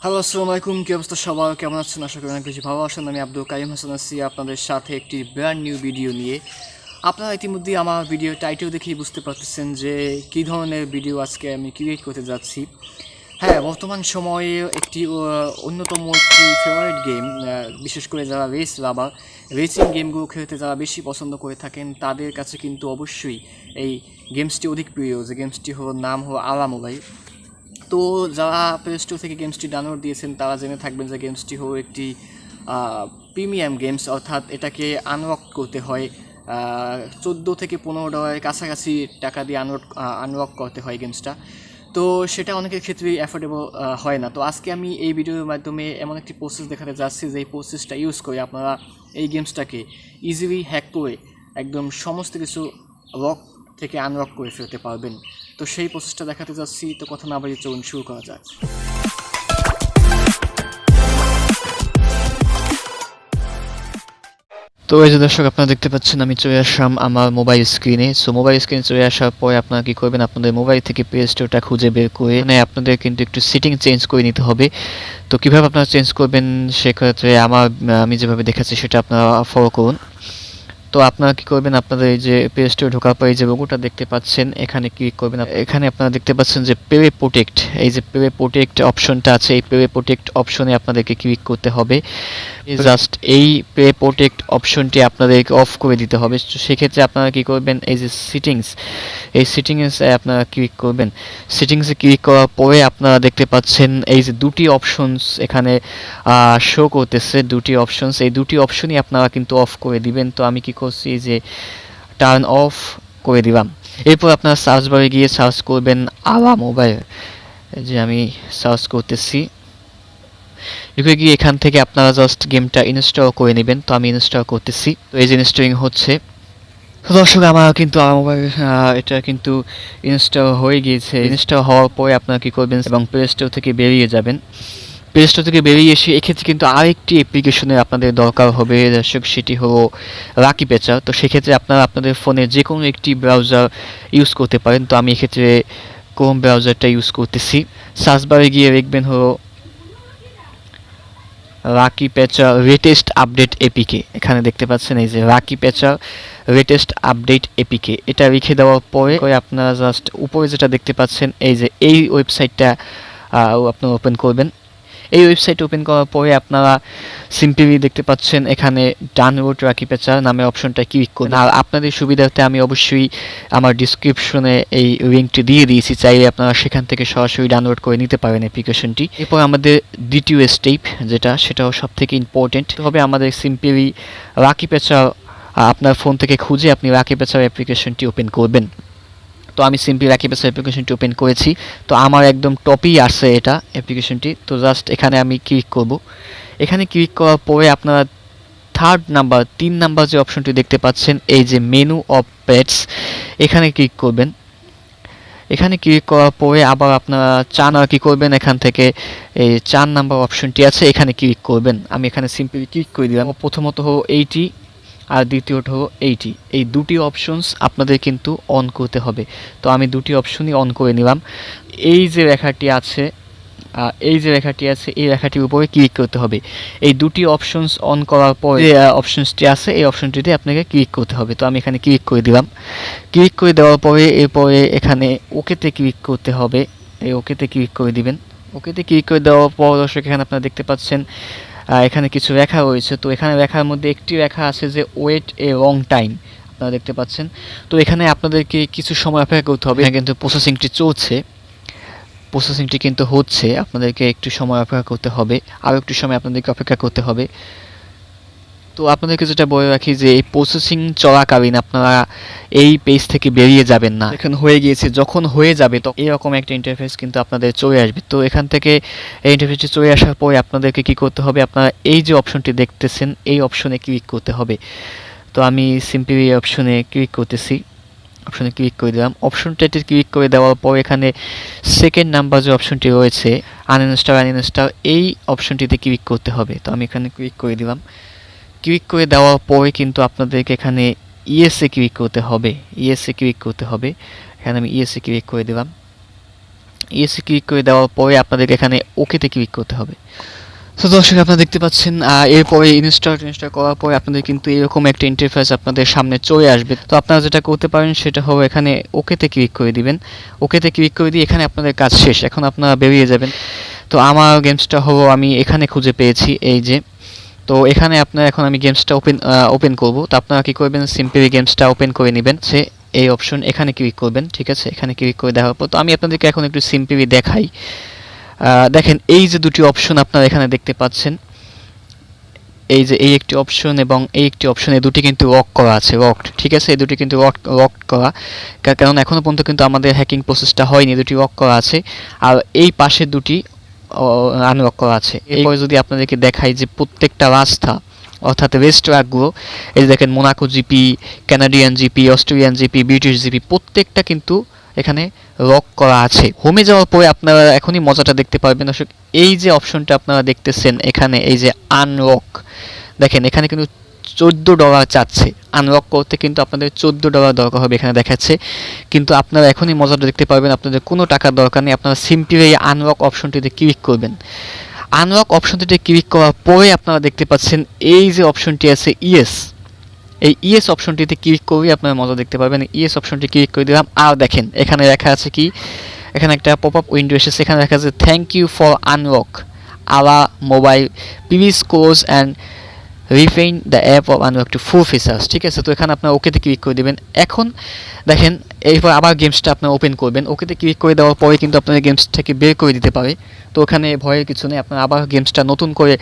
Hello, আসসালামু আলাইকুম। কি অবস্থা সবার? কেমন আছেন? আশা করি অনেক বেশি ভালো আছেন। আমি আব্দুল কাইম হাসান আছি আপনাদের সাথে একটি ব্র্যান্ড নিউ ভিডিও নিয়ে। আপনারা ইতিমধ্যেই আমার ভিডিও টাইটেল দেখেই বুঝতে পারতেছেন যে কী ধরনের ভিডিও আজকে আমি ক্রিয়েট করতে যাচ্ছি। হ্যাঁ, বর্তমান সময়ে একটি অন্যতম একটি ফেভারিট গেম, বিশেষ করে যারা রেস লাভার, রেসিং গেমগুলো খেলতে যারা বেশি পছন্দ করে থাকেন তাদের কাছে কিন্তু অবশ্যই এই গেমসটি অধিক প্রিয়। যে গেমসটি নাম হলো আলা মোবাইল। তো যারা প্লে স্টোর থেকে গেমসটি ডাউনলোড দিয়েছেন তারা জেনে থাকবেন যে গেমসটি হলো একটি প্রিমিয়াম গেমস, অর্থাৎ এটাকে আনলক করতে হয় $14 থেকে $15 কাছাকাছি টাকা দিয়ে আনলক করতে হয় গেমসটা। তো সেটা অনেকের ক্ষেত্রেই অ্যাফোর্ডেবল হয় না। তো আজকে আমি এই ভিডিওর মাধ্যমে এমন একটি প্রসেস দেখাতে যাচ্ছি যে এই প্রসেসটা ইউজ করে আপনারা এই গেমসটাকে ইজিলি হ্যাক করে একদম সমস্ত কিছু লক থেকে আনলক করে ফেলতে পারবেন। তো সেই প্রসেসটা দেখাতে যাচ্ছি। তো কথা না বাড়িয়ে চলুন শুরু করা যাক। তো এই যে দর্শক, আপনারা দেখতে পাচ্ছেন আমি চলে আসলাম আমার মোবাইল স্ক্রিনে। সো মোবাইল স্ক্রিনে চলে আসার পরে আপনারা কী করবেন, আপনাদের মোবাইল থেকে প্লে স্টোরটা খুঁজে বের করে আপনাদের কিন্তু একটু সেটিং চেঞ্জ করে নিতে হবে। তো কীভাবে আপনারা চেঞ্জ করবেন সেক্ষেত্রে আমি যেভাবে দেখাচ্ছি সেটা আপনারা ফলো করুন। তো আপনারা কী করবেন, আপনাদের এই যে প্লে স্টোরে ঢোকার পরে যে লোগোটা দেখতে পাচ্ছেন এখানে ক্লিক করবেন। এখানে আপনারা দেখতে পাচ্ছেন যে প্লে প্রোটেক্ট, এই যে প্লে প্রোটেক্ট অপশনটা আছে, এই প্লে প্রোটেক্ট অপশনে আপনাদেরকে ক্লিক করতে হবে। জাস্ট এই প্লে প্রোটেক্ট অপশনটি আপনাদেরকে অফ করে দিতে হবে। তো সেক্ষেত্রে আপনারা কী করবেন, এই যে সিটিংস, এই সিটিংসে আপনারা ক্লিক করবেন। সিটিংসে ক্লিক করার পরে আপনারা দেখতে পাচ্ছেন এই যে দুটি অপশনস এখানে শো করতেছে, দুটি অপশনস, এই দুটি অপশনই আপনারা কিন্তু অফ করে দিবেন। তো আমি কি করছি যে টার্ন অফ করে দিলাম। এরপর আপনারা সার্চ বারে গিয়ে সার্চ করবেন আলা মোবাইল, যে আমি সার্চ করতেছি। ঢুকে গিয়ে এখান থেকে আপনারা জাস্ট গেমটা ইনস্টল করে নেবেন। তো আমি ইনস্টল করতেছি। তো এই যে ইনস্টলিং হচ্ছে। দর্শক, আমার কিন্তু এটা কিন্তু ইনস্টল হয়ে গিয়েছে। ইনস্টল হওয়ার পরে আপনারা কী করবেন এবং প্লে স্টোর থেকে বেরিয়ে যাবেন। প্লে স্টোর থেকে বেরিয়ে এসে এক্ষেত্রে কিন্তু আরেকটি অ্যাপ্লিকেশনের আপনাদের দরকার হবে দর্শক, সেটি হলো লাকি পেচার। তো সেক্ষেত্রে আপনারা আপনাদের ফোনে যে কোনো একটি ব্রাউজার ইউজ করতে পারেন। তো আমি এক্ষেত্রে ক্রোম ব্রাউজারটা ইউজ করতেছি। সার্চ বারে গিয়ে দেখবেন হলো লাকি পেচার লেটেস্ট আপডেট এপিকে। এখানে দেখতে পাচ্ছেন এই যে লাকি পেচার লেটেস্ট আপডেট এপিকে, এটা লিখে দেওয়ার পরে আপনারা জাস্ট উপরে যেটা দেখতে পাচ্ছেন এই যে এই ওয়েবসাইটটা আপনারা ওপেন করবেন। এই ওয়েবসাইট ওপেন করার পরে আপনারা সিম্পলি দেখতে পাচ্ছেন এখানে ডাউনলোড লাকি পেচার নামে অপশনটা ক্লিক করুন। আর আপনাদের সুবিধার্থে আমি অবশ্যই আমার ডিসক্রিপশনে এই লিঙ্কটি দিয়ে দিয়েছি, চাইলে আপনারা সেখান থেকে সরাসরি ডাউনলোড করে নিতে পারেন অ্যাপ্লিকেশনটি। এরপর আমাদের দ্বিতীয় স্টেপ সেটাও সব থেকে ইম্পর্টেন্ট হবে, আমাদের সিম্পলি লাকি পেচার আপনার ফোন থেকে খুঁজে আপনি লাকি পেচার অ্যাপ্লিকেশনটি ওপেন করবেন। তো আমি সিম্পলি লাকি পেচার অ্যাপ্লিকেশনটি ওপেন করেছি। তো আমার একদম টপেই আছে এটা অ্যাপ্লিকেশনটি। তো জাস্ট এখানে আমি ক্লিক করব। এখানে ক্লিক করার পরে আপনারা তিন নাম্বার যে অপশনটি দেখতে পাচ্ছেন এই যে মেনু অফ পেটস, এখানে ক্লিক করবেন। এখানে ক্লিক করার পরে আবার আপনারা কী করবেন, এখান থেকে এই 4 নাম্বার অপশনটি আছে, এখানে ক্লিক করবেন। আমি এখানে সিম্পলি ক্লিক করে দিলাম। প্রথমত হলো এইটি আর দ্বিতীয়ত হলো এইটি, এই দুটি অপশনস আপনাদের কিন্তু অন করতে হবে। তো আমি দুটি অপশনই অন করে নিলাম। এই যে লেখাটি আছে এই লেখাটির উপরে ক্লিক করতে হবে। এই দুটি অপশনস অন করার পর যে অপশনসটি আছে এই অপশনটিতে আপনাকে ক্লিক করতে হবে। তো আমি এখানে ক্লিক করে দিলাম। ক্লিক করে দেওয়ার পরে এরপরে এখানে ওকেতে ক্লিক করতে হবে। এই ওকেতে ক্লিক করে দিবেন। ওকেতে ক্লিক করে দেওয়ার পর দর্শক এখানে আপনারা দেখতে পাচ্ছেন এখানে কিছু লেখা রয়েছে। তো এখানে লেখার মধ্যে একটি লেখা আছে যে ওয়েট এ লং টাইম, আপনারা দেখতে পাচ্ছেন। তো এখানে আপনাদেরকে কিছু সময় অপেক্ষা করতে হবে, কিন্তু প্রসেসিংটি চলছে, প্রসেসিংটি কিন্তু হচ্ছে, আপনাদেরকে একটু সময় অপেক্ষা করতে হবে, আরও একটু সময় আপনাদেরকে অপেক্ষা করতে হবে। তো আপনাদেরকে যেটা বলে রাখি যে এই প্রসেসিং চলাকালীন আপনারা এই পেজ থেকে বেরিয়ে যাবেন না। এখন হয়ে গিয়েছে, যখন হয়ে যাবে তো এরকম একটা ইন্টারফেস কিন্তু আপনাদের চলে আসবে। তো এখান থেকে এই ইন্টারফেসটি চলে আসার পরে আপনাদেরকে কি করতে হবে, আপনারা এই যে অপশনটি দেখতেছেন এই অপশনে ক্লিক করতে হবে। তো আমি সিম্পলি এই অপশনে ক্লিক করতেছি। অপশনে ক্লিক করে দিলাম। অপশনটাতে ক্লিক করে দেওয়ার পর এখানে সেকেন্ড নাম্বার যে অপশনটি রয়েছে আনইনস্টল, এই অপশনটিতে ক্লিক করতে হবে। তো আমি এখানে ক্লিক করে দিলাম। ক্লিক করে দেওয়ার পরে কিন্তু আপনাদেরকে এখানে ইয়েসে ক্লিক করতে হবে। এখানে আমি ইয়েসে ক্লিক করে দিলাম। ইয়েসে ক্লিক করে দেওয়ার পরে আপনাদেরকে এখানে ওকেতে ক্লিক করতে হবে। তো দর্শক আপনারা দেখতে পাচ্ছেন এরপরে ইনস্টল করার পরে আপনাদের কিন্তু এরকম একটা ইন্টারফেস আপনাদের সামনে চলে আসবে। তো আপনারা যেটা করতে পারেন সেটা হলো এখানে ওকেতে ক্লিক করে দিবেন। ওকেতে ক্লিক করে দিয়ে এখানে আপনাদের কাজ শেষ, এখন আপনারা বেরিয়ে যাবেন। তো আমার গেমসটা হলো আমি এখানে খুঁজে পেয়েছি, এই যে। তো এখানে আপনারা এখন আমি গেমসটা ওপেন করব। তো আপনারা কি করবেন, সিম্পলি গেমসটা ওপেন করে নেবেন। সে এই অপশন এখানে ক্লিক করবেন, ঠিক আছে। এখানে ক্লিক করে দেওয়ার পর তো আমি আপনাদেরকে এখন একটু সিম্পলি দেখাই। দেখেন এই যে দুটি অপশন আপনারা এখানে দেখতে পাচ্ছেন, এই যে এই একটি অপশন এবং এই একটি অপশন, এই দুটি কিন্তু লক করা আছে, লকড, ঠিক আছে। এই দুটি কিন্তু লক করা, কারণ এখনো পর্যন্ত কিন্তু আমাদের হ্যাকিং প্রসেসটা হয়নি, দুটি লক করা আছে। আর এই পাশে দুটি আনলক করা আছে। এরপরে যদি আপনাদেরকে দেখাই যে প্রত্যেকটা রাস্তা অর্থাৎ রেস্টগুলো, এই যে দেখেন Monaco GP, Canadian GP, Australian GP, British GP, প্রত্যেকটা কিন্তু এখানে লক করা আছে। হোমে যাওয়ার পরে আপনারা এখনই মজাটা দেখতে পারবেন দর্শক। এই যে অপশনটা আপনারা দেখতেছেন এখানে, এই যে আনলক, দেখেন এখানে কিন্তু $14 চাচ্ছে। আনলক করতে কিন্তু আপনাদের $14 দরকার হবে, এখানে দেখাচ্ছে। কিন্তু আপনারা এখনই মজাটা দেখতে পারবেন, আপনাদের কোনো টাকার দরকার নেই। আপনারা সিম্পলি এই আনলক অপশনটিতে ক্লিক করবেন। আনলক অপশনটিতে ক্লিক করার পরে আপনারা দেখতে পাচ্ছেন এই যে অপশনটি আছে ইয়েস, এই ইয়েস অপশনটিতে ক্লিক করে আপনারা মজা দেখতে পারবেন। ইয়েস অপশনটি ক্লিক করে দিলাম। আর দেখেন এখানে লেখা আছে কি, এখানে একটা পপ আপ উইন্ডো এসেছে, এখানে লেখা আছে thank you for unlock ALA mobile please close and refine the app of unlock to full features, ঠিক আছে। তো এখানে আপনার ওকেতে ক্লিক করে দেবেন। এখন দেখেন এরপর আবার গেমসটা আপনার ওপেন করবেন। ওকেতে ক্লিক করে দেওয়ার পরে কিন্তু আপনাদের গেমস থেকে বের করে দিতে পারে। তো ওখানে ভয়ের কিছু নেই, আপনারা আবার গেমসটা নতুন করে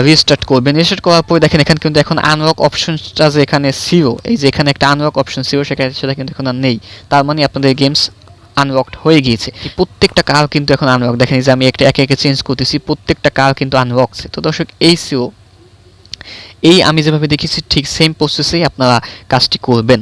রিস্টার্ট করবেন। রিস্টার্ট করার পরে দেখেন এখানে কিন্তু এখন আনলক অপশনটা যে এখানে ছিল, এই যে এখানে একটা আনলক অপশন ছিল, সেটা কিন্তু এখন আর নেই। তার মানে আপনাদের গেমস আনলকড হয়ে গিয়েছে। প্রত্যেকটা কার কিন্তু এখন আনলক, দেখেন যে আমি একটা একে একে চেঞ্জ করতেছি, প্রত্যেকটা কার কিন্তু আনলকছে। তো দর্শক এই ছিল, এই আমি যেভাবে দেখেছি ঠিক সেম প্রসেসেই আপনারা কাজটি করবেন।